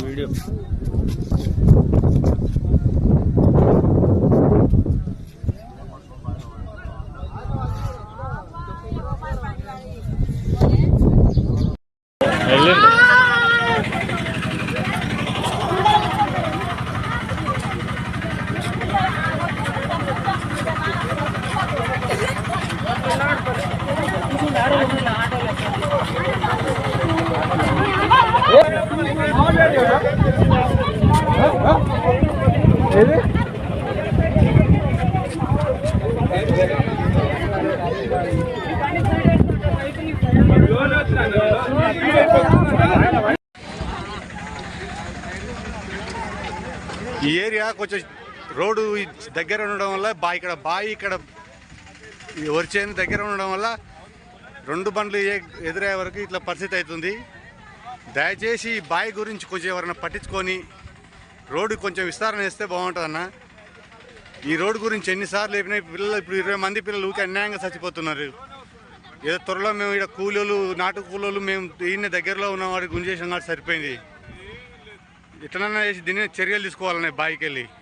Video ఈ area కొంచెం road దగ్గర ఉండడం వల్ల బాయి ఇక్కడ వరిచేను దగ్గర ఉండడం వల్ల రెండు బండ్లు ఎదురయ్యే వరకు ఇట్లా పరిస్థితి అవుతుంది. దయచేసి ఈ బాయి గురించి కొంచెం ఎవరైనా పట్టించుకొని రోడ్డు కొంచెం విస్తరణ చేస్తే బాగుంటుంది అన్న. ఈ రోడ్డు గురించి ఎన్నిసార్లు లేపినా పిల్లలు ఇప్పుడు 20 మంది పిల్లలు ఊరికి అన్యాయంగా చచ్చిపోతున్నారు. ఏదో త్వరలో మేము ఇక్కడ కూలీలు నాటు కూలీలు మేము దీన్ని దగ్గరలో ఉన్న వాడికి గుంజేసిన సరిపోయింది. ఎట్లన్నా చేసి దీన్ని చర్యలు తీసుకోవాలన్నాయి బాయికి వెళ్ళి.